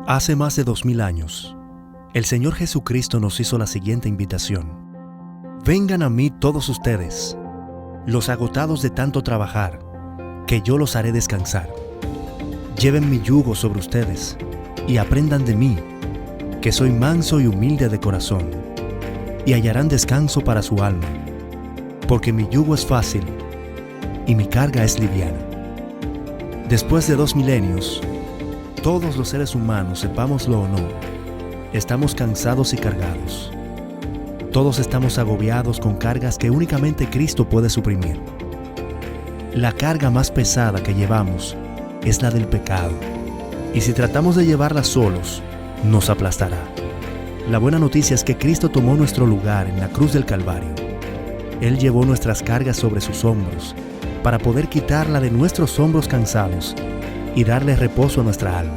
Hace más de 2000 años, el Señor Jesucristo nos hizo la siguiente invitación. Vengan a mí todos ustedes, los agotados de tanto trabajar, que yo los haré descansar. Lleven mi yugo sobre ustedes y aprendan de mí, que soy manso y humilde de corazón, y hallarán descanso para su alma, porque mi yugo es fácil y mi carga es liviana. Después de 2 milenios, todos los seres humanos, sepámoslo o no, estamos cansados y cargados. Todos estamos agobiados con cargas que únicamente Cristo puede suprimir. La carga más pesada que llevamos es la del pecado, y si tratamos de llevarla solos, nos aplastará. La buena noticia es que Cristo tomó nuestro lugar en la cruz del Calvario. Él llevó nuestras cargas sobre sus hombros para poder quitarla de nuestros hombros cansados y darle reposo a nuestra alma.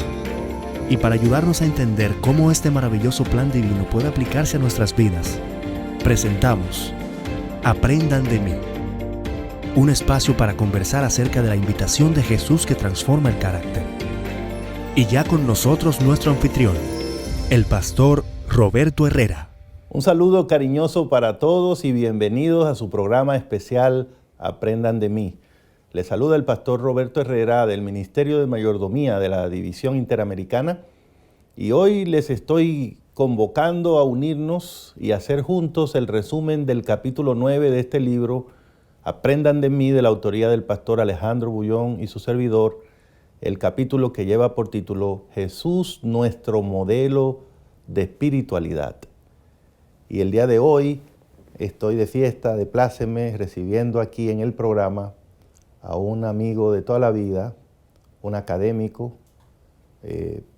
Y para ayudarnos a entender cómo este maravilloso plan divino puede aplicarse a nuestras vidas, presentamos Aprendan de mí, un espacio para conversar acerca de la invitación de Jesús que transforma el carácter. Y ya con nosotros nuestro anfitrión, el pastor Roberto Herrera. Un saludo cariñoso para todos y bienvenidos a su programa especial Aprendan de mí. Les saluda el pastor Roberto Herrera del Ministerio de Mayordomía de la División Interamericana y hoy les estoy convocando a unirnos y hacer juntos el resumen del capítulo 9 de este libro, Aprendan de mí, de la autoría del pastor Alejandro Bullón y su servidor, el capítulo que lleva por título Jesús, nuestro modelo de espiritualidad. Y el día de hoy estoy de fiesta, de pláceme, recibiendo aquí en el programa a un amigo de toda la vida, un académico,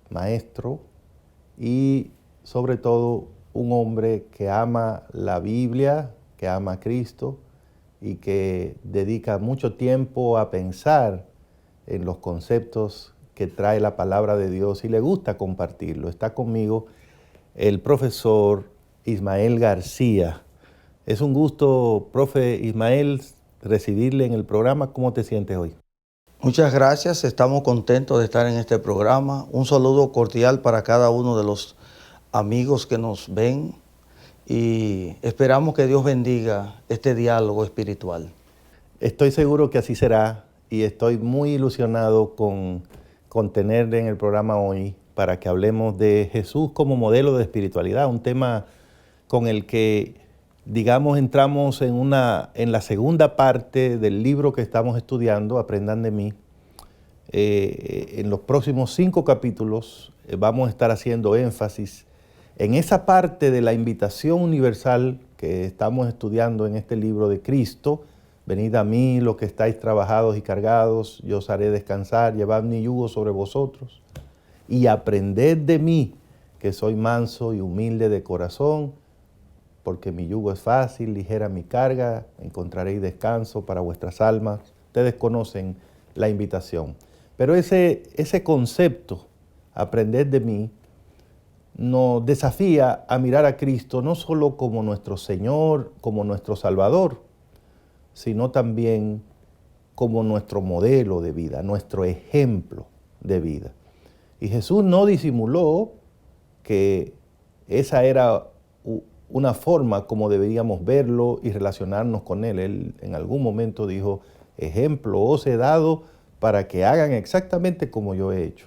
maestro y sobre todo un hombre que ama la Biblia, que ama a Cristo y que dedica mucho tiempo a pensar en los conceptos que trae la palabra de Dios y le gusta compartirlo. Está conmigo el profesor Ismael García. Es un gusto, profe Ismael, recibirle en el programa. ¿Cómo te sientes hoy? Muchas gracias, estamos contentos de estar en este programa. Un saludo cordial para cada uno de los amigos que nos ven y esperamos que Dios bendiga este diálogo espiritual. Estoy seguro que así será y estoy muy ilusionado con tenerle en el programa hoy para que hablemos de Jesús como modelo de espiritualidad, un tema con el que, digamos, entramos en la segunda parte del libro que estamos estudiando, Aprendan de mí. En los próximos 5 capítulos vamos a estar haciendo énfasis en esa parte de la invitación universal que estamos estudiando en este libro de Cristo. Venid a mí los que estáis trabajados y cargados, yo os haré descansar, llevad mi yugo sobre vosotros y aprended de mí, que soy manso y humilde de corazón, porque mi yugo es fácil, ligera mi carga, encontraréis descanso para vuestras almas. Ustedes conocen la invitación. Pero ese concepto, aprended de mí, nos desafía a mirar a Cristo no solo como nuestro Señor, como nuestro Salvador, sino también como nuestro modelo de vida, nuestro ejemplo de vida. Y Jesús no disimuló que esa era una forma como deberíamos verlo y relacionarnos con Él. Él en algún momento dijo, ejemplo os he dado para que hagan exactamente como yo he hecho.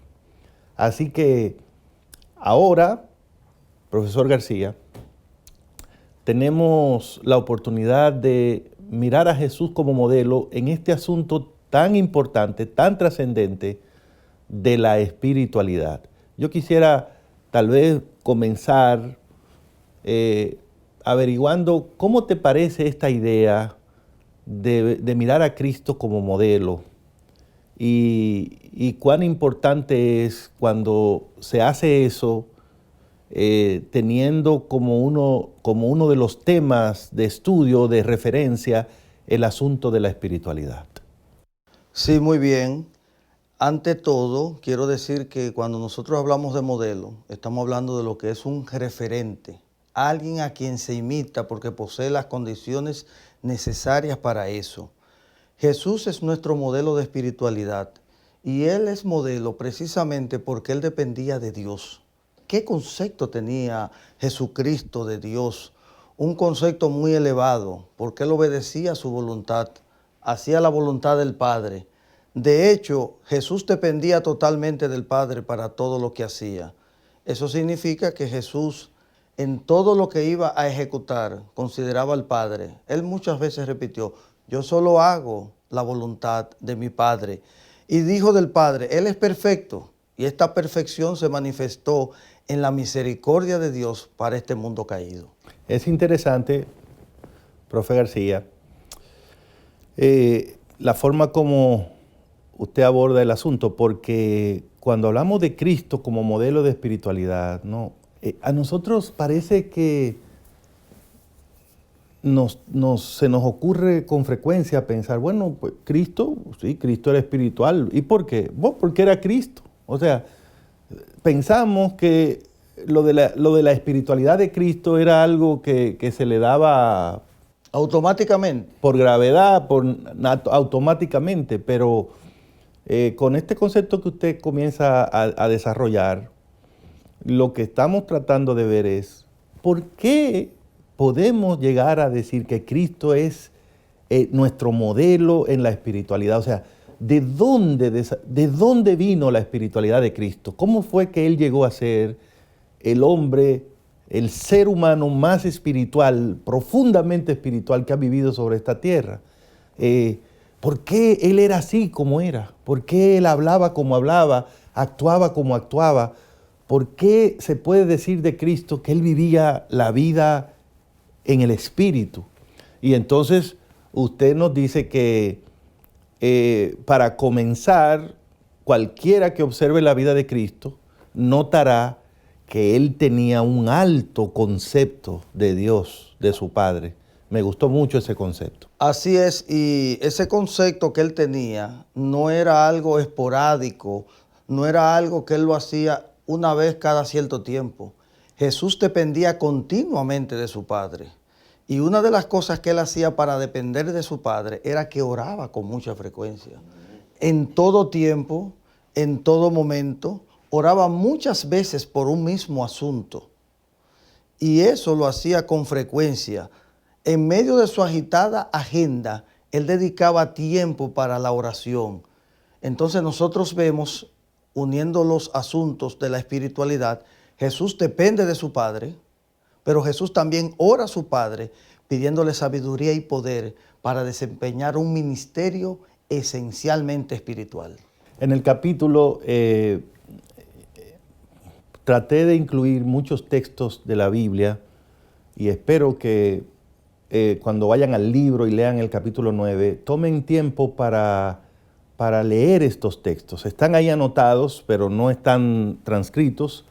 Así que ahora, profesor García, tenemos la oportunidad de mirar a Jesús como modelo en este asunto tan importante, tan trascendente de la espiritualidad. Yo quisiera tal vez comenzar averiguando cómo te parece esta idea de mirar a Cristo como modelo y cuán importante es cuando se hace eso teniendo como uno de los temas de estudio, de referencia, el asunto de la espiritualidad. Sí, muy bien. Ante todo, quiero decir que cuando nosotros hablamos de modelo, estamos hablando de lo que es un referente, alguien a quien se imita porque posee las condiciones necesarias para eso. Jesús es nuestro modelo de espiritualidad Y Él es modelo precisamente porque Él dependía de Dios. ¿Qué concepto tenía Jesucristo de Dios? Un concepto muy elevado, porque Él obedecía su voluntad, hacía la voluntad del Padre. De hecho, Jesús dependía totalmente del Padre para todo lo que hacía. Eso significa que Jesús, en todo lo que iba a ejecutar, consideraba al Padre. Él muchas veces repitió, yo solo hago la voluntad de mi Padre. Y dijo del Padre, Él es perfecto, y esta perfección se manifestó en la misericordia de Dios para este mundo caído. Es interesante, profe García, la forma como usted aborda el asunto, porque cuando hablamos de Cristo como modelo de espiritualidad, ¿no? A nosotros parece que se nos ocurre con frecuencia pensar, bueno, pues Cristo, sí, Cristo era espiritual. ¿Y por qué? Bueno, porque era Cristo. O sea, pensamos que lo de la espiritualidad de Cristo era algo que se le daba automáticamente, por gravedad, automáticamente, pero con este concepto que usted comienza a desarrollar, lo que estamos tratando de ver es por qué podemos llegar a decir que Cristo es nuestro modelo en la espiritualidad. O sea, ¿de dónde vino la espiritualidad de Cristo? ¿Cómo fue que Él llegó a ser el hombre, el ser humano más espiritual, profundamente espiritual que ha vivido sobre esta tierra? ¿Por qué Él era así como era? ¿Por qué Él hablaba como hablaba, actuaba como actuaba? ¿Por qué se puede decir de Cristo que Él vivía la vida en el Espíritu? Y entonces usted nos dice que para comenzar, cualquiera que observe la vida de Cristo notará que Él tenía un alto concepto de Dios, de su Padre. Me gustó mucho ese concepto. Así es, y ese concepto que Él tenía no era algo esporádico, no era algo que Él lo hacía una vez cada cierto tiempo. Jesús dependía continuamente de su Padre. Y una de las cosas que Él hacía para depender de su Padre era que oraba con mucha frecuencia. En todo tiempo, en todo momento, oraba muchas veces por un mismo asunto. Y eso lo hacía con frecuencia. En medio de su agitada agenda, Él dedicaba tiempo para la oración. Entonces nosotros vemos, uniendo los asuntos de la espiritualidad, Jesús depende de su Padre, pero Jesús también ora a su Padre pidiéndole sabiduría y poder para desempeñar un ministerio esencialmente espiritual. En el capítulo traté de incluir muchos textos de la Biblia y espero que cuando vayan al libro y lean el capítulo 9, tomen tiempo para leer estos textos. Están ahí anotados, pero no están transcritos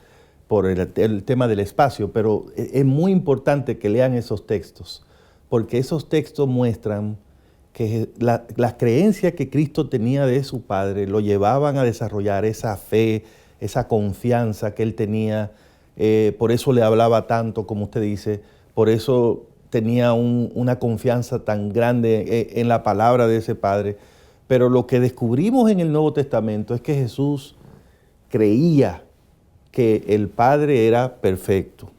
por el tema del espacio, pero es muy importante que lean esos textos, porque esos textos muestran que las creencias que Cristo tenía de su Padre lo llevaban a desarrollar esa fe, esa confianza que Él tenía. Por eso le hablaba tanto, como usted dice, por eso tenía una confianza tan grande en la palabra de ese Padre. Pero lo que descubrimos en el Nuevo Testamento es que Jesús creía que el Padre era perfecto,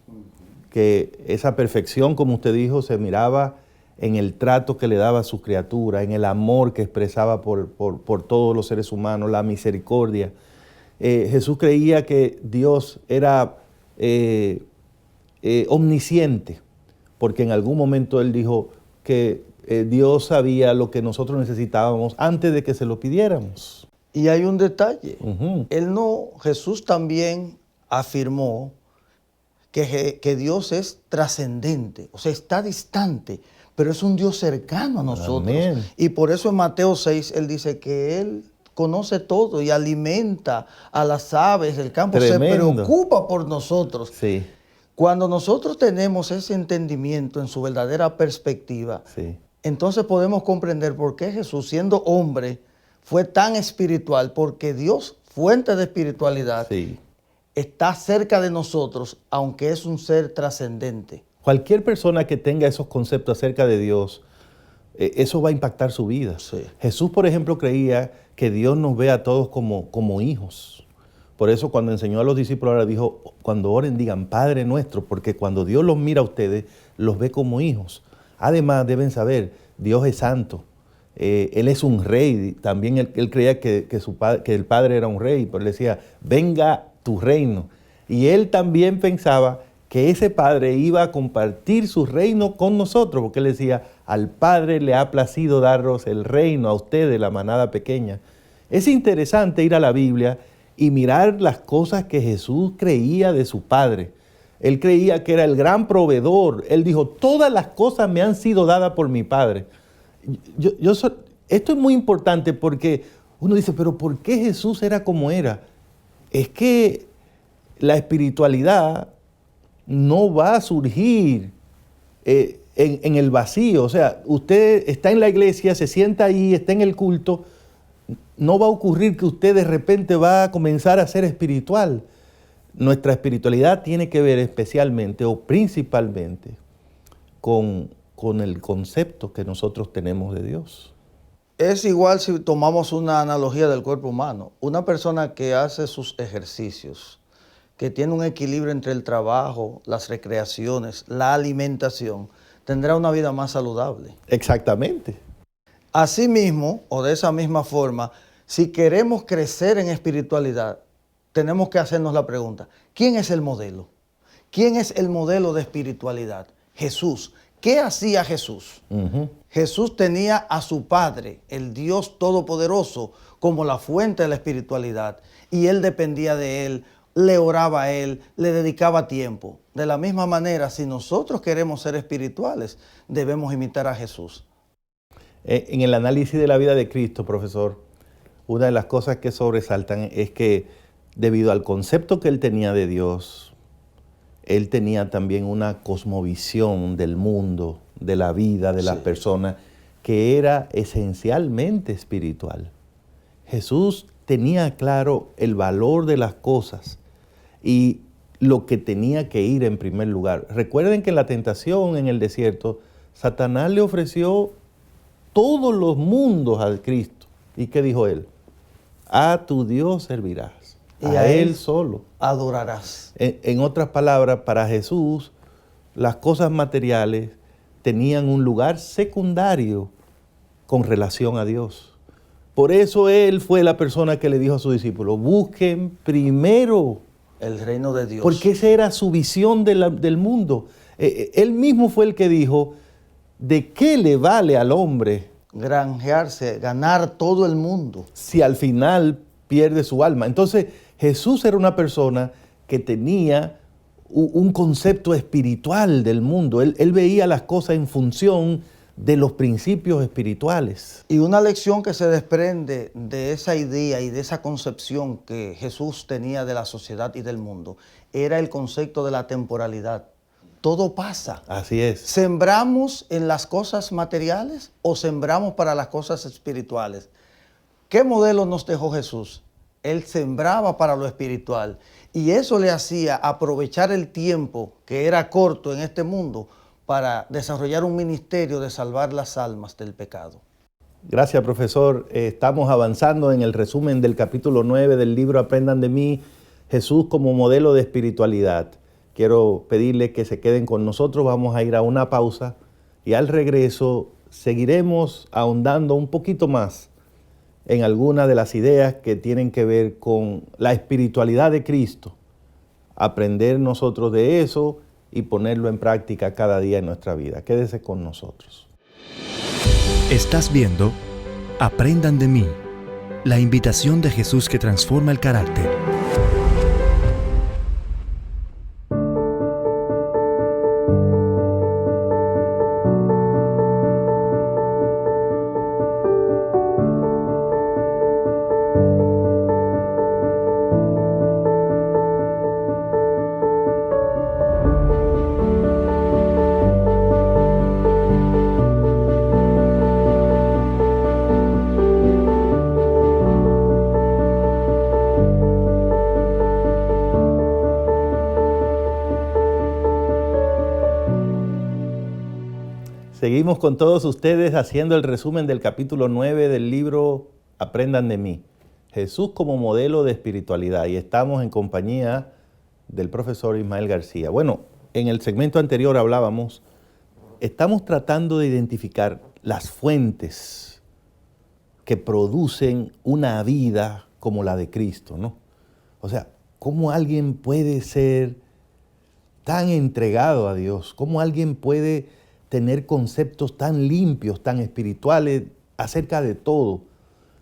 que esa perfección, como usted dijo, se miraba en el trato que le daba a sus criaturas, en el amor que expresaba por todos los seres humanos, la misericordia. Jesús creía que Dios era omnisciente, porque en algún momento Él dijo que Dios sabía lo que nosotros necesitábamos antes de que se lo pidiéramos. Y hay un detalle. Jesús también afirmó que Dios es trascendente, o sea, está distante, pero es un Dios cercano a nosotros. Amén. Y por eso en Mateo 6 Él dice que Él conoce todo y alimenta a las aves del campo. Tremendo. Se preocupa por nosotros. Sí. Cuando nosotros tenemos ese entendimiento en su verdadera perspectiva, Sí. entonces podemos comprender por qué Jesús, siendo hombre, fue tan espiritual, porque Dios, fuente de espiritualidad, Sí. está cerca de nosotros, aunque es un ser trascendente. Cualquier persona que tenga esos conceptos acerca de Dios eso va a impactar su vida. Sí. Jesús, por ejemplo, creía que Dios nos ve a todos como hijos. Por eso cuando enseñó a los discípulos, ahora dijo, cuando oren digan Padre nuestro, porque cuando Dios los mira a ustedes, los ve como hijos. Además, deben saber, Dios es santo. Él es un rey. También él creía que el Padre era un rey, pero él decía, venga tu reino. Y él también pensaba que ese Padre iba a compartir su reino con nosotros, porque él decía, al Padre le ha placido daros el reino a ustedes, la manada pequeña. Es interesante ir a la Biblia y mirar las cosas que Jesús creía de su Padre. Él creía que era el gran proveedor. Él dijo, todas las cosas me han sido dadas por mi Padre. Esto es muy importante porque uno dice, pero ¿por qué Jesús era como era? Es que la espiritualidad no va a surgir en el vacío. O sea, usted está en la iglesia, se sienta ahí, está en el culto, no va a ocurrir que usted de repente va a comenzar a ser espiritual. Nuestra espiritualidad tiene que ver especialmente o principalmente con el concepto que nosotros tenemos de Dios. Es igual si tomamos una analogía del cuerpo humano. Una persona que hace sus ejercicios, que tiene un equilibrio entre el trabajo, las recreaciones, la alimentación, tendrá una vida más saludable. Exactamente. Asimismo, o de esa misma forma, si queremos crecer en espiritualidad, tenemos que hacernos la pregunta, ¿quién es el modelo? ¿Quién es el modelo de espiritualidad? Jesús. ¿Qué hacía Jesús? Jesús tenía a su Padre, el Dios Todopoderoso, como la fuente de la espiritualidad, y él dependía de él, le oraba a él, le dedicaba tiempo. De la misma manera, si nosotros queremos ser espirituales, debemos imitar a Jesús. En el análisis de la vida de Cristo, profesor, una de las cosas que sobresaltan es que debido al concepto que él tenía de Dios, él tenía también una cosmovisión del mundo, de la vida, de las personas, que era esencialmente espiritual. Jesús tenía claro el valor de las cosas y lo que tenía que ir en primer lugar. Recuerden que en la tentación en el desierto, Satanás le ofreció todos los mundos al Cristo. ¿Y qué dijo él? A tu Dios servirás. Y a Él solo adorarás. En otras palabras, para Jesús, las cosas materiales tenían un lugar secundario con relación a Dios. Por eso Él fue la persona que le dijo a sus discípulos, busquen primero el reino de Dios. Porque esa era su visión del mundo. Él mismo fue el que dijo, ¿de qué le vale al hombre granjearse, ganar todo el mundo, si al final pierde su alma? Entonces, Jesús era una persona que tenía un concepto espiritual del mundo. Él veía las cosas en función de los principios espirituales. Y una lección que se desprende de esa idea y de esa concepción que Jesús tenía de la sociedad y del mundo era el concepto de la temporalidad. Todo pasa. Así es. ¿Sembramos en las cosas materiales o sembramos para las cosas espirituales? ¿Qué modelo nos dejó Jesús? Él sembraba para lo espiritual y eso le hacía aprovechar el tiempo que era corto en este mundo para desarrollar un ministerio de salvar las almas del pecado. Gracias, profesor. Estamos avanzando en el resumen del capítulo 9 del libro Aprendan de mí, Jesús como modelo de espiritualidad. Quiero pedirles que se queden con nosotros, vamos a ir a una pausa y al regreso seguiremos ahondando un poquito más en algunas de las ideas que tienen que ver con la espiritualidad de Cristo, aprender nosotros de eso y ponerlo en práctica cada día en nuestra vida. Quédese con nosotros. Estás viendo Aprendan de mí, la invitación de Jesús que transforma el carácter. Seguimos con todos ustedes haciendo el resumen del capítulo 9 del libro Aprendan de mí. Jesús como modelo de espiritualidad. Y estamos en compañía del profesor Ismael García. Bueno, en el segmento anterior estamos tratando de identificar las fuentes que producen una vida como la de Cristo, ¿no? O sea, ¿cómo alguien puede ser tan entregado a Dios? ¿Cómo alguien puede tener conceptos tan limpios, tan espirituales acerca de todo?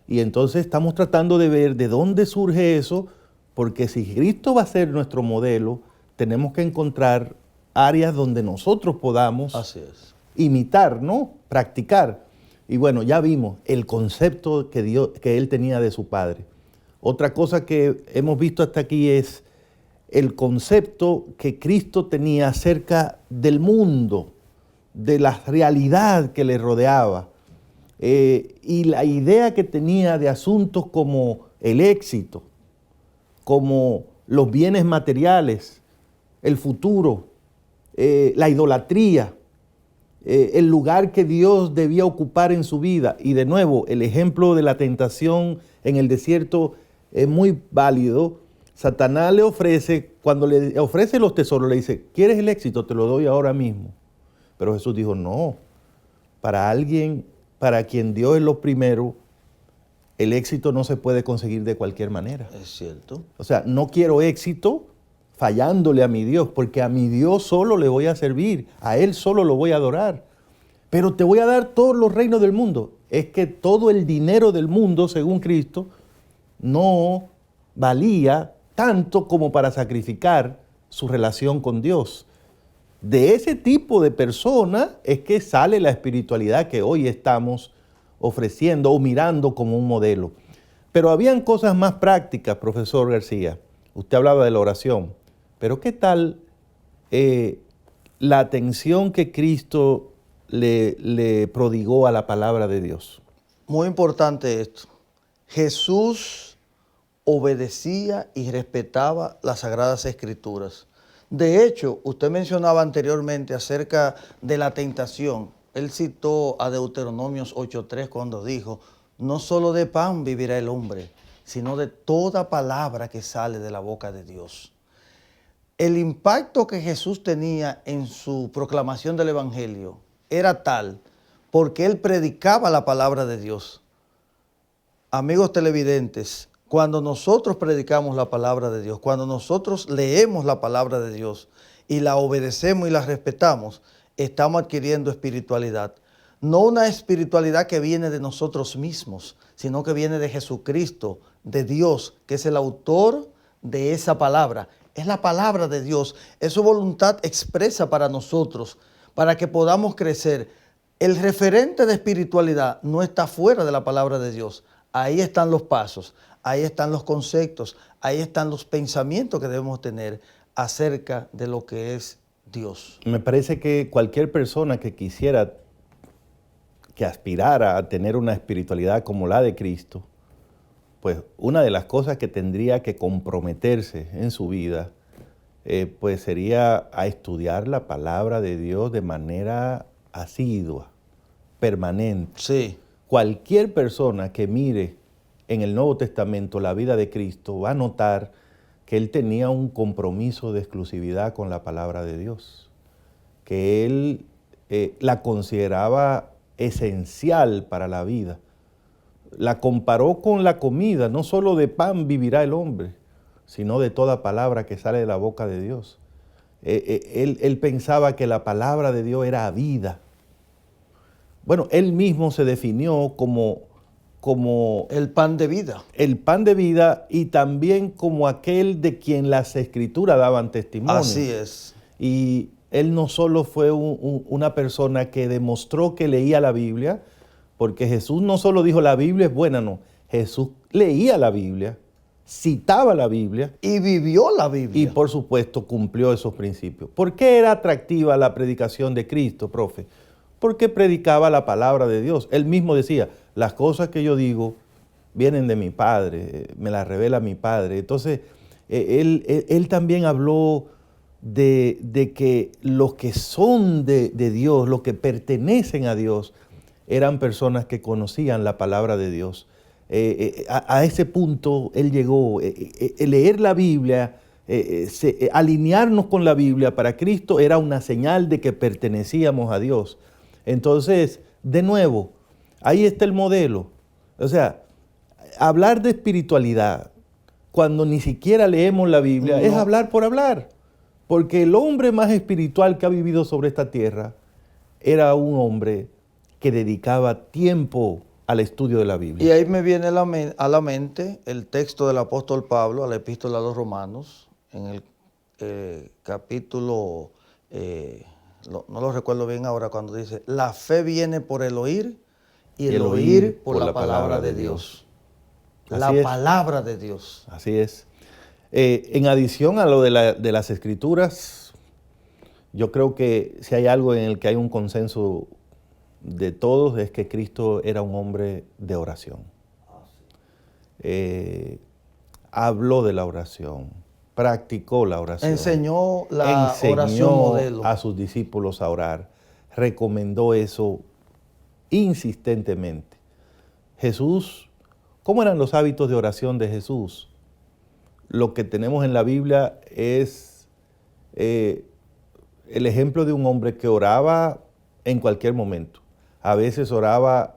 Y entonces estamos tratando de ver de dónde surge eso, porque si Cristo va a ser nuestro modelo, tenemos que encontrar áreas donde nosotros podamos imitar, ¿no? Practicar. Y bueno, ya vimos el concepto que Él tenía de su Padre. Otra cosa que hemos visto hasta aquí es el concepto que Cristo tenía acerca del mundo, de la realidad que le rodeaba, y la idea que tenía de asuntos como el éxito, como los bienes materiales, el futuro, la idolatría, el lugar que Dios debía ocupar en su vida. Y de nuevo, el ejemplo de la tentación en el desierto es muy válido. Satanás le ofrece, cuando le ofrece los tesoros, le dice, ¿quieres el éxito? Te lo doy ahora mismo. Pero Jesús dijo, no, para alguien, para quien Dios es lo primero, el éxito no se puede conseguir de cualquier manera. Es cierto. O sea, no quiero éxito fallándole a mi Dios, porque a mi Dios solo le voy a servir, a Él solo lo voy a adorar. Pero te voy a dar todos los reinos del mundo. Es que todo el dinero del mundo, según Cristo, no valía tanto como para sacrificar su relación con Dios. De ese tipo de persona es que sale la espiritualidad que hoy estamos ofreciendo o mirando como un modelo. Pero habían cosas más prácticas, profesor García. Usted hablaba de la oración. Pero ¿qué tal la atención que Cristo le prodigó a la palabra de Dios? Muy importante esto. Jesús obedecía y respetaba las Sagradas Escrituras. De hecho, usted mencionaba anteriormente acerca de la tentación. Él citó a Deuteronomios 8:3 cuando dijo, no solo de pan vivirá el hombre, sino de toda palabra que sale de la boca de Dios. El impacto que Jesús tenía en su proclamación del Evangelio era tal porque Él predicaba la palabra de Dios. Amigos televidentes, cuando nosotros predicamos la palabra de Dios, cuando nosotros leemos la palabra de Dios y la obedecemos y la respetamos, estamos adquiriendo espiritualidad. No una espiritualidad que viene de nosotros mismos, sino que viene de Jesucristo, de Dios, que es el autor de esa palabra. Es la palabra de Dios, es su voluntad expresa para nosotros, para que podamos crecer. El referente de espiritualidad no está fuera de la palabra de Dios. Ahí están los pasos, ahí están los conceptos, ahí están los pensamientos que debemos tener acerca de lo que es Dios. Me parece que cualquier persona que quisiera, que aspirara a tener una espiritualidad como la de Cristo, pues una de las cosas que tendría que comprometerse en su vida, pues sería a estudiar la palabra de Dios de manera asidua, permanente. Sí. Cualquier persona que mire en el Nuevo Testamento la vida de Cristo va a notar que Él tenía un compromiso de exclusividad con la palabra de Dios, que Él la consideraba esencial para la vida. La comparó con la comida, no solo de pan vivirá el hombre, sino de toda palabra que sale de la boca de Dios. Él pensaba que la palabra de Dios era vida. Bueno, Él mismo se definió como el pan de vida. El pan de vida y también como aquel de quien las Escrituras daban testimonio. Así es. Y Él no solo fue una persona que demostró que leía la Biblia, porque Jesús no solo dijo la Biblia es buena, no. Jesús leía la Biblia, citaba la Biblia. Y vivió la Biblia. Y por supuesto cumplió esos principios. ¿Por qué era atractiva la predicación de Cristo, profe? Porque predicaba la palabra de Dios. Él mismo decía, las cosas que yo digo vienen de mi Padre, me las revela mi Padre. Entonces, él también habló de que los que son de Dios, los que pertenecen a Dios, eran personas que conocían la palabra de Dios. A ese punto él llegó. Leer la Biblia, alinearnos con la Biblia para Cristo era una señal de que pertenecíamos a Dios. Entonces, de nuevo, ahí está el modelo. O sea, hablar de espiritualidad cuando ni siquiera leemos la Biblia es hablar por hablar. Porque el hombre más espiritual que ha vivido sobre esta tierra era un hombre que dedicaba tiempo al estudio de la Biblia. Y ahí me viene a la mente el texto del apóstol Pablo a la epístola a los Romanos, en el capítulo, no lo recuerdo bien ahora, cuando dice, la fe viene por el oír y el oír por la palabra de Dios. La palabra de Dios. Así es. En adición a lo de las Escrituras, yo creo que si hay algo en el que hay un consenso de todos es que Cristo era un hombre de oración. Habló de la oración, practicó la oración. Enseñó la oración modelo a sus discípulos a orar, recomendó eso insistentemente. Jesús, ¿cómo eran los hábitos de oración de Jesús? Lo que tenemos en la Biblia es el ejemplo de un hombre que oraba en cualquier momento. A veces oraba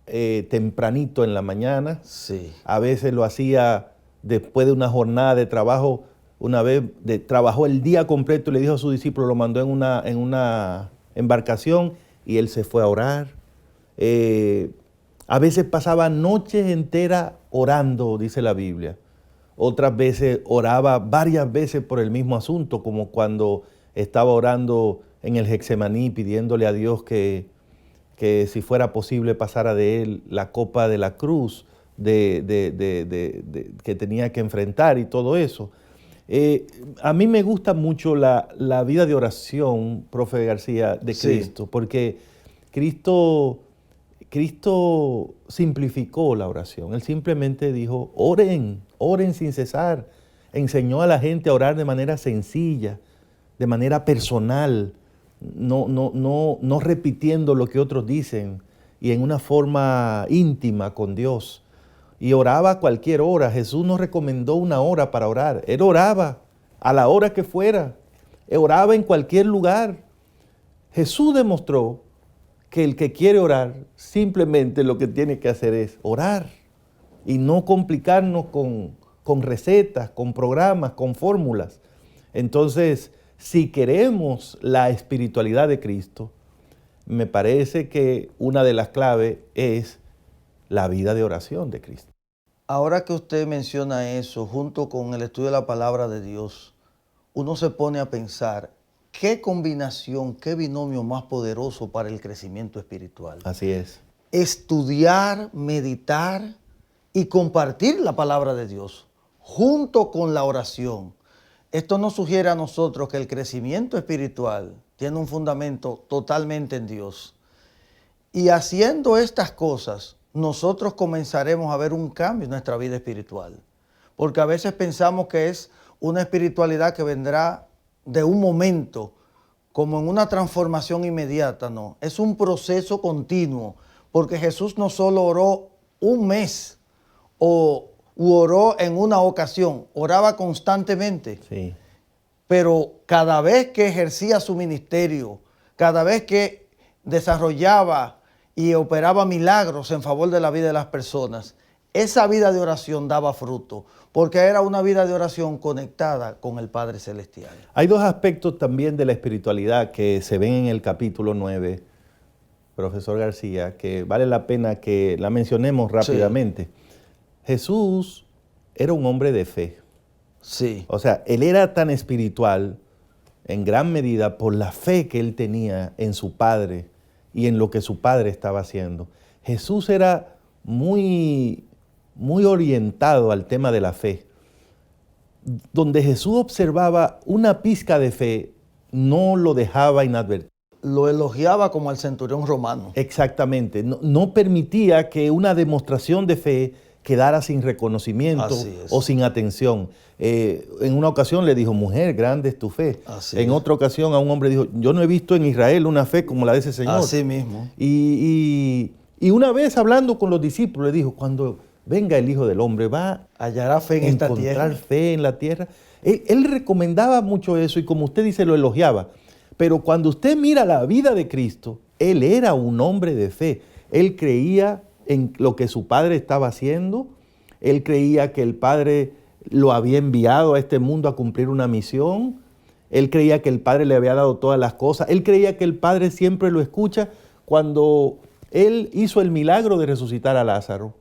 tempranito en la mañana, sí. A veces lo hacía después de una jornada de trabajo. Una vez trabajó el día completo y le dijo a su discípulo, lo mandó en una embarcación y él se fue a orar. A veces pasaba noches enteras orando, dice la Biblia. Otras veces oraba varias veces por el mismo asunto, como cuando estaba orando en el Getsemaní pidiéndole a Dios que si fuera posible pasara de él la copa de la cruz que tenía que enfrentar y todo eso. A mí me gusta mucho la vida de oración, profe García, de Cristo, sí. Porque Cristo simplificó la oración. Él simplemente dijo, oren sin cesar. Enseñó a la gente a orar de manera sencilla, de manera personal, no repitiendo lo que otros dicen y en una forma íntima con Dios. Y oraba a cualquier hora. Jesús nos recomendó una hora para orar. Él oraba a la hora que fuera. Él oraba en cualquier lugar. Jesús demostró que el que quiere orar, simplemente lo que tiene que hacer es orar y no complicarnos con recetas, con programas, con fórmulas. Entonces, si queremos la espiritualidad de Cristo, me parece que una de las claves es la vida de oración de Cristo. Ahora que usted menciona eso, junto con el estudio de la palabra de Dios, uno se pone a pensar, ¿qué combinación, qué binomio más poderoso para el crecimiento espiritual? Así es. Estudiar, meditar y compartir la palabra de Dios junto con la oración. Esto nos sugiere a nosotros que el crecimiento espiritual tiene un fundamento totalmente en Dios. Y haciendo estas cosas, nosotros comenzaremos a ver un cambio en nuestra vida espiritual. Porque a veces pensamos que es una espiritualidad que vendrá de un momento, como en una transformación inmediata, no. Es un proceso continuo, porque Jesús no solo oró un mes o oró en una ocasión, oraba constantemente. Sí. Pero cada vez que ejercía su ministerio, cada vez que desarrollaba y operaba milagros en favor de la vida de las personas, esa vida de oración daba fruto, porque era una vida de oración conectada con el Padre Celestial. Hay dos aspectos también de la espiritualidad que se ven en el capítulo 9, profesor García, que vale la pena que la mencionemos rápidamente. Sí. Jesús era un hombre de fe. Sí. O sea, él era tan espiritual en gran medida por la fe que él tenía en su Padre y en lo que su Padre estaba haciendo. Jesús era muy orientado al tema de la fe. Donde Jesús observaba una pizca de fe, no lo dejaba inadvertido. Lo elogiaba como al centurión romano. Exactamente. No permitía que una demostración de fe quedara sin reconocimiento Así es. o sin atención. En una ocasión le dijo, mujer, grande es tu fe. Así en es. otra ocasión a un hombre dijo, yo no he visto en Israel una fe como la de ese Señor. Así mismo. Y una vez hablando con los discípulos le dijo, cuando venga el Hijo del Hombre va Hallará fe en a esta encontrar tierra. fe en la tierra. Él recomendaba mucho eso y como usted dice, lo elogiaba. Pero cuando usted mira la vida de Cristo, Él era un hombre de fe. Él creía en lo que su Padre estaba haciendo. Él creía que el Padre lo había enviado a este mundo a cumplir una misión. Él creía que el Padre le había dado todas las cosas. Él creía que el Padre siempre lo escucha. Cuando Él hizo el milagro de resucitar a Lázaro,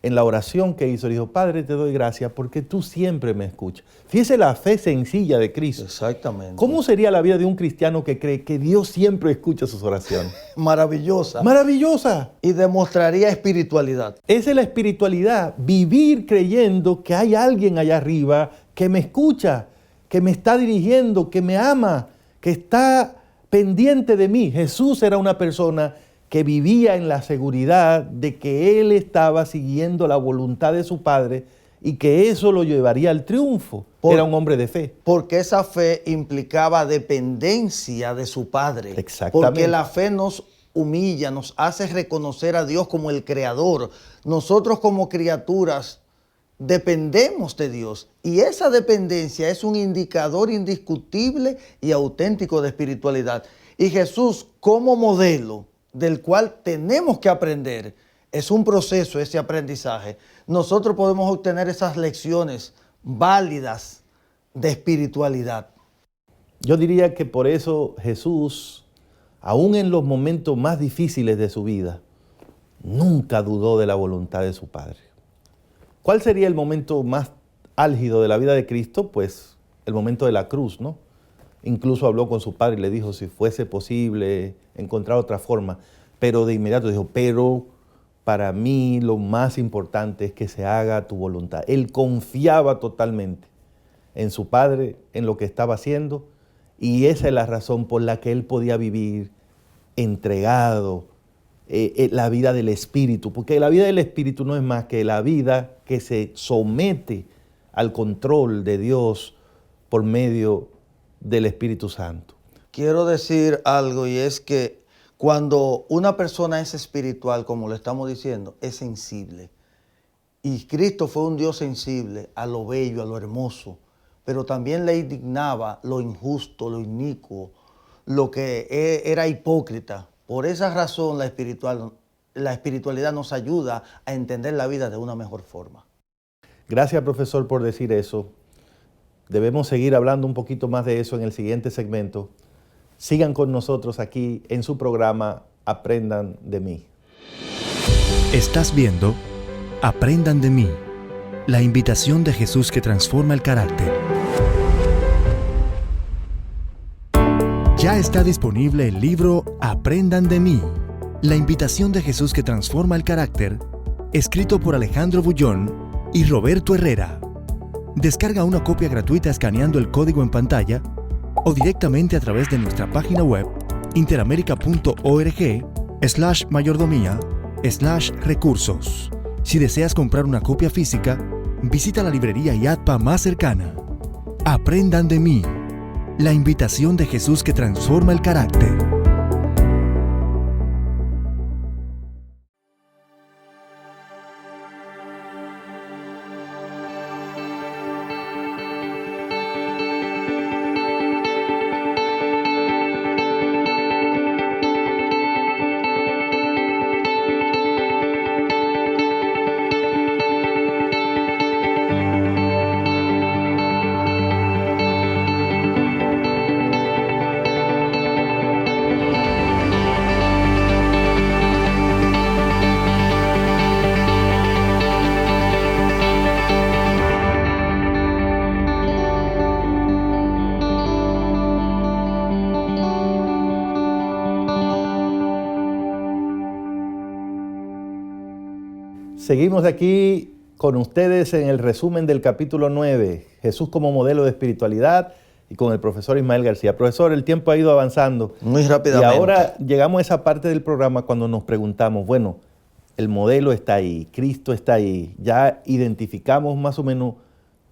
en la oración que hizo, dijo, Padre, te doy gracias porque tú siempre me escuchas. Fíjese la fe sencilla de Cristo. Exactamente. ¿Cómo sería la vida de un cristiano que cree que Dios siempre escucha sus oraciones? Maravillosa. Maravillosa. Y demostraría espiritualidad. Esa es la espiritualidad, vivir creyendo que hay alguien allá arriba que me escucha, que me está dirigiendo, que me ama, que está pendiente de mí. Jesús era una persona que vivía en la seguridad de que Él estaba siguiendo la voluntad de su Padre y que eso lo llevaría al triunfo. Era un hombre de fe. Porque esa fe implicaba dependencia de su Padre. Exactamente. Porque la fe nos humilla, nos hace reconocer a Dios como el Creador. Nosotros como criaturas dependemos de Dios. Y esa dependencia es un indicador indiscutible y auténtico de espiritualidad. Y Jesús como modelo del cual tenemos que aprender, es un proceso, ese aprendizaje. Nosotros podemos obtener esas lecciones válidas de espiritualidad. Yo diría que por eso Jesús, aún en los momentos más difíciles de su vida, nunca dudó de la voluntad de su Padre. ¿Cuál sería el momento más álgido de la vida de Cristo? Pues el momento de la cruz, ¿no? Incluso habló con su Padre y le dijo si fuese posible encontrar otra forma. Pero de inmediato dijo, pero para mí lo más importante es que se haga tu voluntad. Él confiaba totalmente en su Padre, en lo que estaba haciendo, y esa es la razón por la que él podía vivir entregado, la vida del Espíritu, porque la vida del Espíritu no es más que la vida que se somete al control de Dios por medio del Espíritu Santo. Quiero decir algo, y es que cuando una persona es espiritual, como lo estamos diciendo, es sensible. Y Cristo fue un Dios sensible a lo bello, a lo hermoso, pero también le indignaba lo injusto, lo inicuo, lo que era hipócrita. Por esa razón la espiritualidad nos ayuda a entender la vida de una mejor forma. Gracias, profesor, por decir eso. Debemos seguir hablando un poquito más de eso en el siguiente segmento. Sigan con nosotros aquí en su programa Aprendan de mí. Estás viendo Aprendan de mí, la invitación de Jesús que transforma el carácter. Ya está disponible el libro Aprendan de mí, la invitación de Jesús que transforma el carácter, escrito por Alejandro Bullón y Roberto Herrera. Descarga una copia gratuita escaneando el código en pantalla o directamente a través de nuestra página web interamerica.org/mayordomía/recursos. Si deseas comprar una copia física, visita la librería IATPA más cercana. Aprendan de mí, la invitación de Jesús que transforma el carácter. Seguimos aquí con ustedes en el resumen del capítulo 9, Jesús como modelo de espiritualidad, y con el profesor Ismael García. Profesor, el tiempo ha ido avanzando. Muy rápidamente. Y ahora llegamos a esa parte del programa cuando nos preguntamos, bueno, el modelo está ahí, Cristo está ahí. Ya identificamos más o menos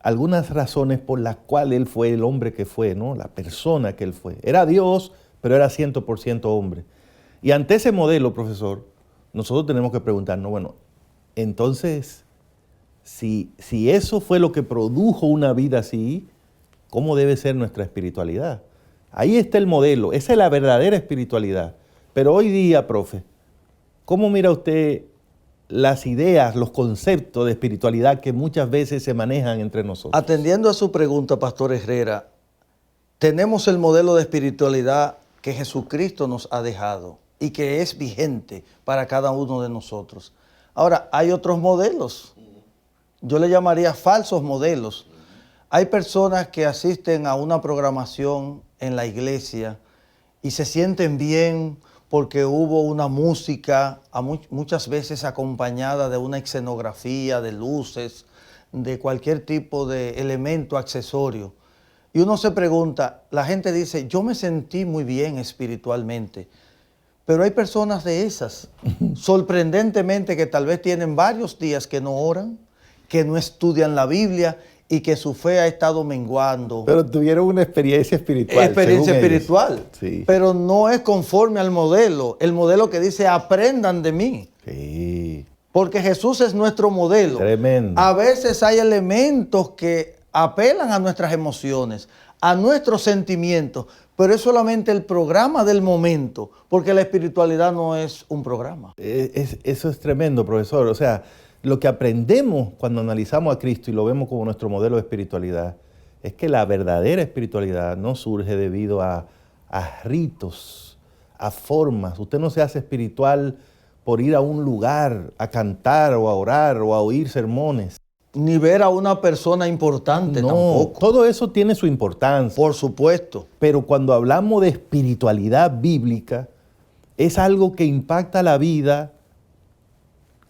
algunas razones por las cuales Él fue el hombre que fue, ¿no? La persona que Él fue. Era Dios, pero era 100% hombre. Y ante ese modelo, profesor, nosotros tenemos que preguntarnos, bueno, entonces, si eso fue lo que produjo una vida así, ¿cómo debe ser nuestra espiritualidad? Ahí está el modelo, esa es la verdadera espiritualidad. Pero hoy día, profe, ¿cómo mira usted las ideas, los conceptos de espiritualidad que muchas veces se manejan entre nosotros? Atendiendo a su pregunta, Pastor Herrera, tenemos el modelo de espiritualidad que Jesucristo nos ha dejado y que es vigente para cada uno de nosotros. Ahora, hay otros modelos. Yo le llamaría falsos modelos. Hay personas que asisten a una programación en la iglesia y se sienten bien porque hubo una música, muchas veces acompañada de una escenografía, de luces, de cualquier tipo de elemento accesorio. Y uno se pregunta, la gente dice, yo me sentí muy bien espiritualmente, pero hay personas de esas, sorprendentemente, que tal vez tienen varios días que no oran, que no estudian la Biblia y que su fe ha estado menguando. Pero tuvieron una experiencia espiritual. Experiencia espiritual, sí. Pero no es conforme al modelo. El modelo que dice, aprendan de mí. Sí. Porque Jesús es nuestro modelo. Tremendo. A veces hay elementos que apelan a nuestras emociones, a nuestros sentimientos, pero es solamente el programa del momento, porque la espiritualidad no es un programa. Eso es tremendo, profesor. O sea, lo que aprendemos cuando analizamos a Cristo y lo vemos como nuestro modelo de espiritualidad es que la verdadera espiritualidad no surge debido a ritos, a formas. Usted no se hace espiritual por ir a un lugar a cantar o a orar o a oír sermones. Ni ver a una persona importante tampoco. Todo eso tiene su importancia. Por supuesto. Pero cuando hablamos de espiritualidad bíblica, es algo que impacta la vida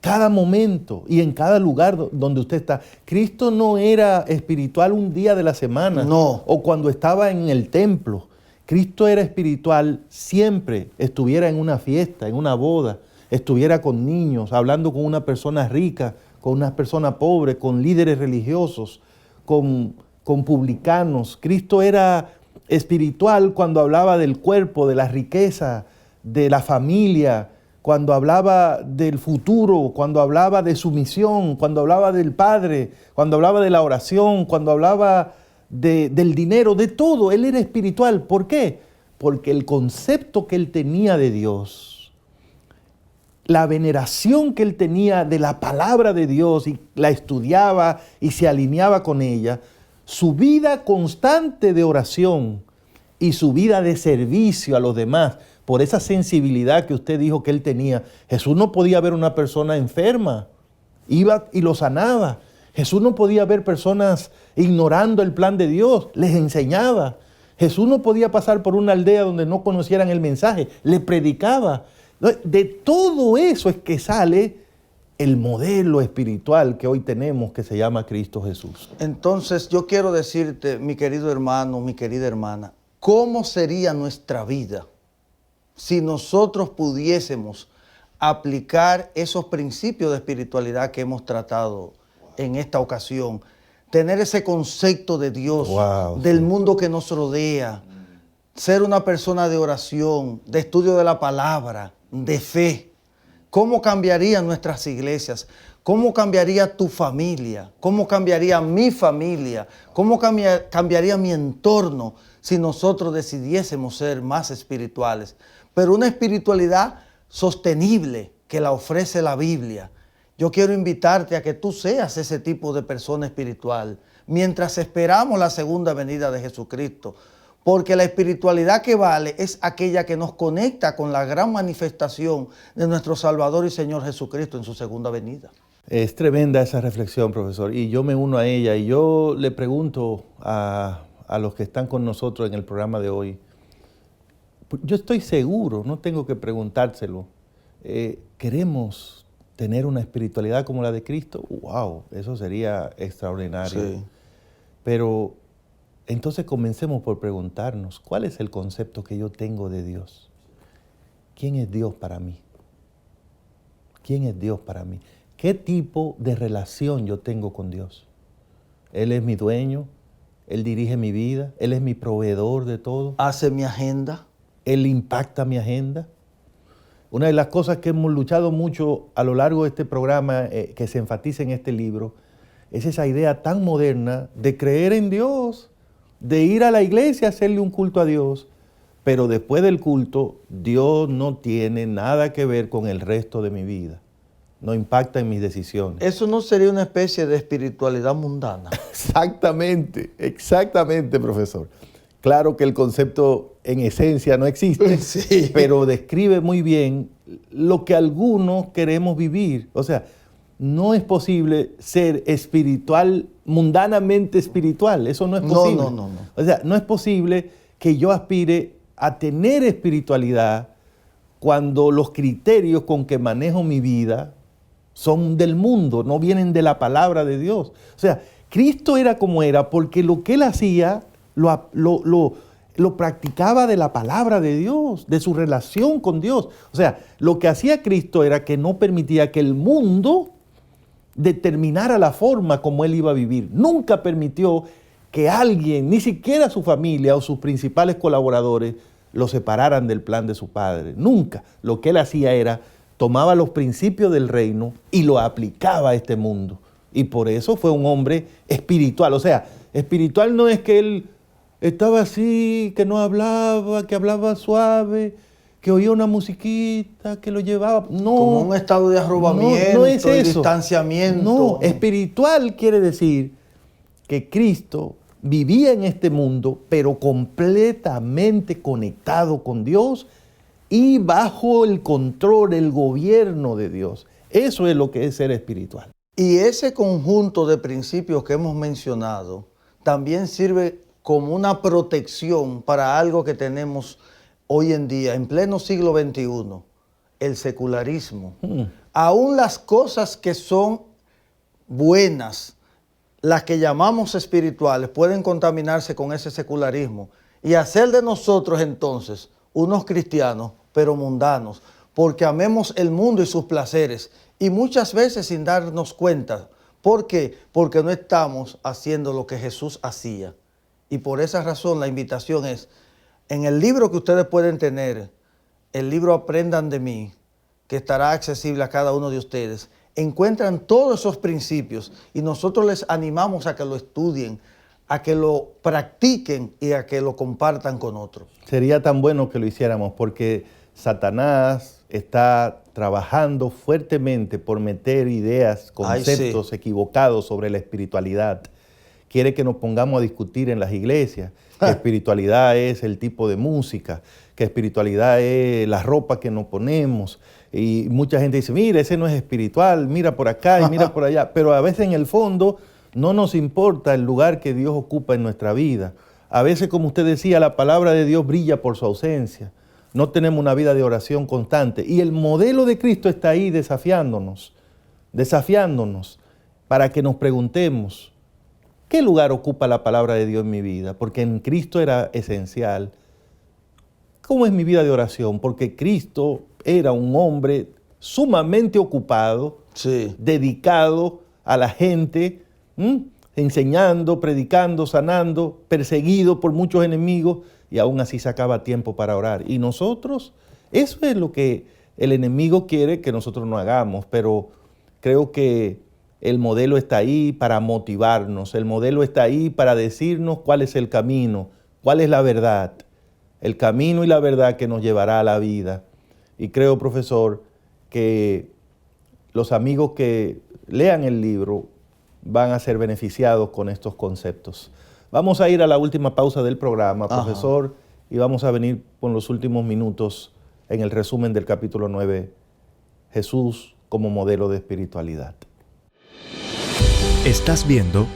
cada momento y en cada lugar donde usted está. Cristo no era espiritual un día de la semana. No. O cuando estaba en el templo. Cristo era espiritual siempre, estuviera en una fiesta, en una boda, estuviera con niños, hablando con una persona rica, con una persona pobre, con líderes religiosos, con publicanos. Cristo era espiritual cuando hablaba del cuerpo, de la riqueza, de la familia, cuando hablaba del futuro, cuando hablaba de su misión, cuando hablaba del Padre, cuando hablaba de la oración, cuando hablaba del dinero, de todo. Él era espiritual. ¿Por qué? Porque el concepto que él tenía de Dios, la veneración que él tenía de la palabra de Dios y la estudiaba y se alineaba con ella, su vida constante de oración y su vida de servicio a los demás, por esa sensibilidad que usted dijo que él tenía. Jesús no podía ver una persona enferma, iba y lo sanaba. Jesús no podía ver personas ignorando el plan de Dios, les enseñaba. Jesús no podía pasar por una aldea donde no conocieran el mensaje, le predicaba. De todo eso es que sale el modelo espiritual que hoy tenemos, que se llama Cristo Jesús. Entonces yo quiero decirte, mi querido hermano, mi querida hermana, ¿cómo sería nuestra vida si nosotros pudiésemos aplicar esos principios de espiritualidad que hemos tratado en esta ocasión? Tener ese concepto de Dios, del mundo que nos rodea, ser una persona de oración, de estudio de la palabra, de fe. ¿Cómo cambiarían nuestras iglesias? ¿Cómo cambiaría tu familia? ¿Cómo cambiaría mi familia? ¿Cómo cambiaría mi entorno si nosotros decidiésemos ser más espirituales? Pero una espiritualidad sostenible que la ofrece la Biblia. Yo quiero invitarte a que tú seas ese tipo de persona espiritual mientras esperamos la segunda venida de Jesucristo. Porque la espiritualidad que vale es aquella que nos conecta con la gran manifestación de nuestro Salvador y Señor Jesucristo en su segunda venida. Es tremenda esa reflexión, profesor, y yo me uno a ella. Y yo le pregunto a los que están con nosotros en el programa de hoy, yo estoy seguro, no tengo que preguntárselo, ¿queremos tener una espiritualidad como la de Cristo? ¡Wow! Eso sería extraordinario. Sí. Pero entonces comencemos por preguntarnos, ¿cuál es el concepto que yo tengo de Dios? ¿Quién es Dios para mí? ¿Quién es Dios para mí? ¿Qué tipo de relación yo tengo con Dios? Él es mi dueño, Él dirige mi vida, Él es mi proveedor de todo. Hace mi agenda. Él impacta mi agenda. Una de las cosas que hemos luchado mucho a lo largo de este programa, que se enfatiza en este libro, es esa idea tan moderna de creer en Dios, de ir a la iglesia a hacerle un culto a Dios, pero después del culto, Dios no tiene nada que ver con el resto de mi vida. No impacta en mis decisiones. ¿Eso no sería una especie de espiritualidad mundana? Exactamente, profesor. Claro que el concepto en esencia no existe, Sí. pero describe muy bien lo que algunos queremos vivir. O sea, no es posible ser espiritual, mundanamente espiritual. Eso no es posible. No. O sea, no es posible que yo aspire a tener espiritualidad cuando los criterios con que manejo mi vida son del mundo, no vienen de la palabra de Dios. O sea, Cristo era como era porque lo que Él hacía lo practicaba de la palabra de Dios, de su relación con Dios. O sea, lo que hacía Cristo era que no permitía que el mundo determinara la forma como Él iba a vivir. Nunca permitió que alguien, ni siquiera su familia o sus principales colaboradores, lo separaran del plan de su Padre. Nunca. Lo que Él hacía era tomaba los principios del reino y lo aplicaba a este mundo. Y por eso fue un hombre espiritual. O sea, espiritual no es que Él estaba así, que no hablaba, que hablaba suave, que oía una musiquita, que lo llevaba. No. Como un estado de arrobamiento, no es y eso. distanciamiento. No, espiritual quiere decir que Cristo vivía en este mundo, pero completamente conectado con Dios y bajo el control, el gobierno de Dios. Eso es lo que es ser espiritual. Y ese conjunto de principios que hemos mencionado también sirve como una protección para algo que tenemos hoy en día, en pleno siglo XXI, el secularismo. Aún las cosas que son buenas, las que llamamos espirituales, pueden contaminarse con ese secularismo y hacer de nosotros entonces unos cristianos, pero mundanos, porque amemos el mundo y sus placeres, y muchas veces sin darnos cuenta. ¿Por qué? Porque no estamos haciendo lo que Jesús hacía. Y por esa razón la invitación es, en el libro que ustedes pueden tener, el libro Aprendan de mí, que estará accesible a cada uno de ustedes, encuentran todos esos principios y nosotros les animamos a que lo estudien, a que lo practiquen y a que lo compartan con otros. Sería tan bueno que lo hiciéramos porque Satanás está trabajando fuertemente por meter ideas, conceptos equivocados sobre la espiritualidad. Quiere que nos pongamos a discutir en las iglesias que espiritualidad es el tipo de música, que espiritualidad es la ropa que nos ponemos. Y mucha gente dice, mira, ese no es espiritual, mira por acá y mira por allá. Pero a veces en el fondo no nos importa el lugar que Dios ocupa en nuestra vida. A veces, como usted decía, la palabra de Dios brilla por su ausencia. No tenemos una vida de oración constante. Y el modelo de Cristo está ahí desafiándonos para que nos preguntemos, ¿qué lugar ocupa la palabra de Dios en mi vida? Porque en Cristo era esencial. ¿Cómo es mi vida de oración? Porque Cristo era un hombre sumamente ocupado, dedicado a la gente, enseñando, predicando, sanando, perseguido por muchos enemigos, y aún así sacaba tiempo para orar. Y nosotros, eso es lo que el enemigo quiere que nosotros no hagamos, pero creo que el modelo está ahí para motivarnos, el modelo está ahí para decirnos cuál es el camino, cuál es la verdad, el camino y la verdad que nos llevará a la vida. Y creo, profesor, que los amigos que lean el libro van a ser beneficiados con estos conceptos. Vamos a ir a la última pausa del programa, profesor, y vamos a venir con los últimos minutos en el resumen del capítulo 9, Jesús como modelo de espiritualidad. Estás viendo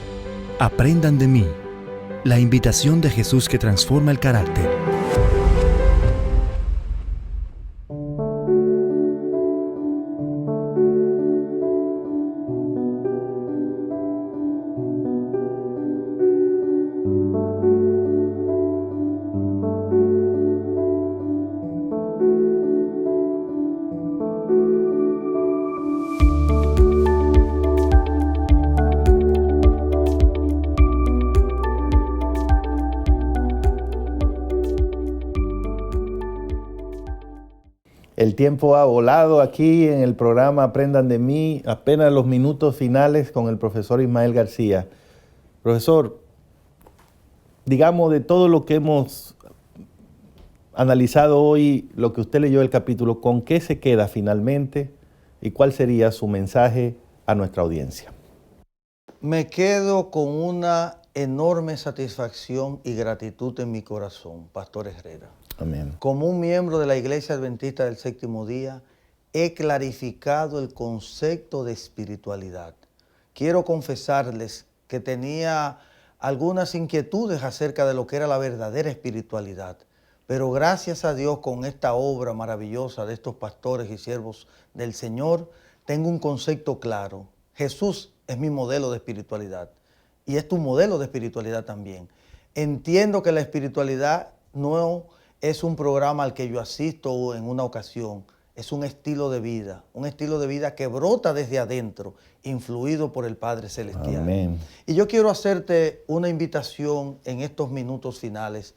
Aprendan de mí, la invitación de Jesús que transforma el carácter. El tiempo ha volado aquí en el programa Aprendan de mí, apenas los minutos finales con el profesor Ismael García. Profesor, digamos de todo lo que hemos analizado hoy, lo que usted leyó el capítulo, ¿con qué se queda finalmente y cuál sería su mensaje a nuestra audiencia? Me quedo con una enorme satisfacción y gratitud en mi corazón, Pastor Herrera. Amén. Como un miembro de la Iglesia Adventista del Séptimo Día, he clarificado el concepto de espiritualidad. Quiero confesarles que tenía algunas inquietudes acerca de lo que era la verdadera espiritualidad, pero gracias a Dios, con esta obra maravillosa de estos pastores y siervos del Señor, tengo un concepto claro. Jesús es mi modelo de espiritualidad y es tu modelo de espiritualidad también. Entiendo que la espiritualidad no es un programa al que yo asisto en una ocasión, es un estilo de vida que brota desde adentro, influido por el Padre Celestial. Amén. Y yo quiero hacerte una invitación en estos minutos finales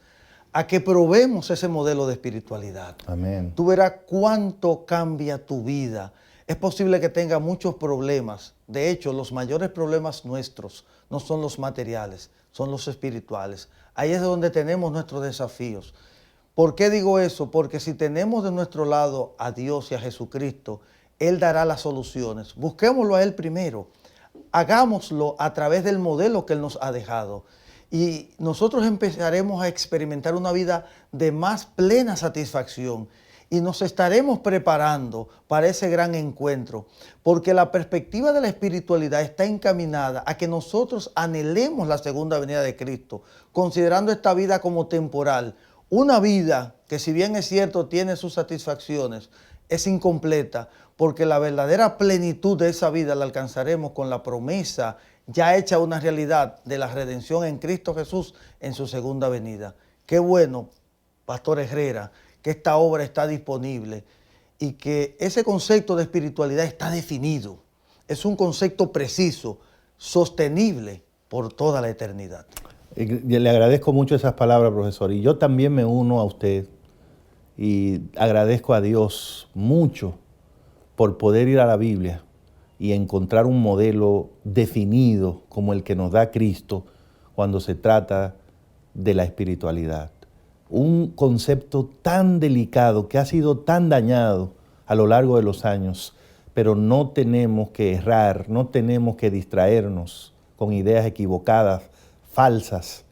a que probemos ese modelo de espiritualidad. Amén. Tú verás cuánto cambia tu vida. Es posible que tenga muchos problemas. De hecho, los mayores problemas nuestros no son los materiales, son los espirituales. Ahí es donde tenemos nuestros desafíos. ¿Por qué digo eso? Porque si tenemos de nuestro lado a Dios y a Jesucristo, Él dará las soluciones. Busquémoslo a Él primero. Hagámoslo a través del modelo que Él nos ha dejado. Y nosotros empezaremos a experimentar una vida de más plena satisfacción. Y nos estaremos preparando para ese gran encuentro, porque la perspectiva de la espiritualidad está encaminada a que nosotros anhelemos la segunda venida de Cristo, considerando esta vida como temporal. Una vida que, si bien es cierto, tiene sus satisfacciones, es incompleta, porque la verdadera plenitud de esa vida la alcanzaremos con la promesa ya hecha una realidad de la redención en Cristo Jesús en su segunda venida. Qué bueno, Pastor Herrera, que esta obra está disponible y que ese concepto de espiritualidad está definido. Es un concepto preciso, sostenible por toda la eternidad. Le agradezco mucho esas palabras, profesor, y yo también me uno a usted y agradezco a Dios mucho por poder ir a la Biblia y encontrar un modelo definido como el que nos da Cristo cuando se trata de la espiritualidad. Un concepto tan delicado que ha sido tan dañado a lo largo de los años, pero no tenemos que errar, no tenemos que distraernos con ideas equivocadas, falsas.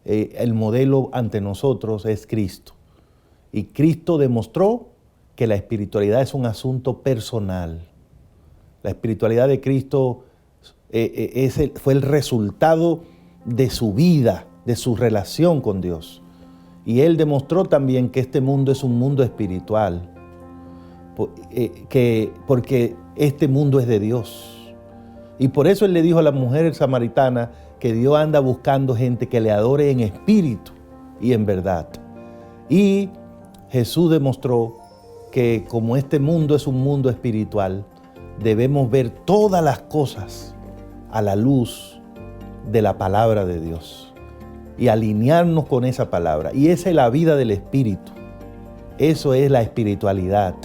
El modelo ante nosotros es Cristo. Y Cristo demostró que la espiritualidad es un asunto personal. La espiritualidad de Cristo fue el resultado de su vida, de su relación con Dios. Y Él demostró también que este mundo es un mundo espiritual, porque este mundo es de Dios. Y por eso Él le dijo a la mujer samaritana que Dios anda buscando gente que le adore en espíritu y en verdad. Y Jesús demostró que como este mundo es un mundo espiritual, debemos ver todas las cosas a la luz de la palabra de Dios y alinearnos con esa palabra. Y esa es la vida del Espíritu. Eso es la espiritualidad.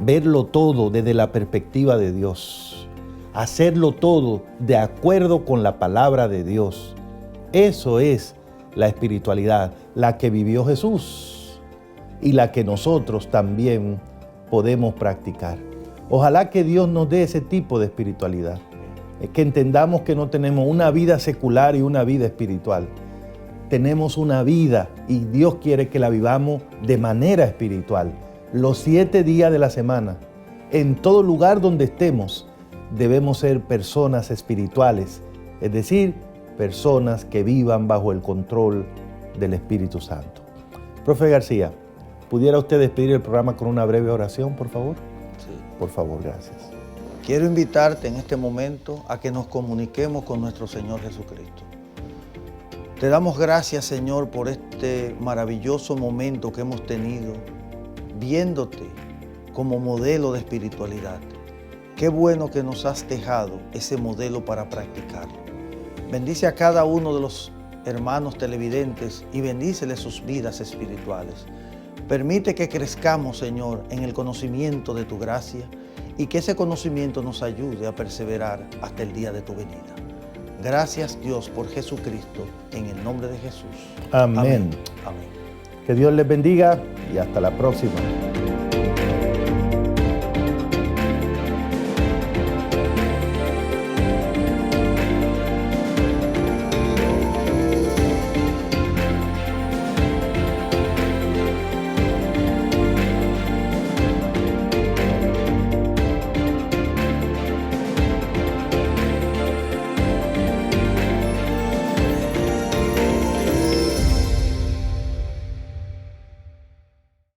Verlo todo desde la perspectiva de Dios. Hacerlo todo de acuerdo con la palabra de Dios. Eso es la espiritualidad, la que vivió Jesús y la que nosotros también podemos practicar. Ojalá que Dios nos dé ese tipo de espiritualidad. Que entendamos que no tenemos una vida secular y una vida espiritual. Tenemos una vida y Dios quiere que la vivamos de manera espiritual. Los 7 días de la semana, en todo lugar donde estemos, debemos ser personas espirituales, es decir, personas que vivan bajo el control del Espíritu Santo. Profe García, ¿pudiera usted despedir el programa con una breve oración, por favor? Sí. Por favor, gracias. Quiero invitarte en este momento a que nos comuniquemos con nuestro Señor Jesucristo. Te damos gracias, Señor, por este maravilloso momento que hemos tenido viéndote como modelo de espiritualidad. Qué bueno que nos has dejado ese modelo para practicarlo. Bendice a cada uno de los hermanos televidentes y bendíceles sus vidas espirituales. Permite que crezcamos, Señor, en el conocimiento de tu gracia y que ese conocimiento nos ayude a perseverar hasta el día de tu venida. Gracias, Dios, por Jesucristo, en el nombre de Jesús. Amén. Amén. Que Dios les bendiga y hasta la próxima.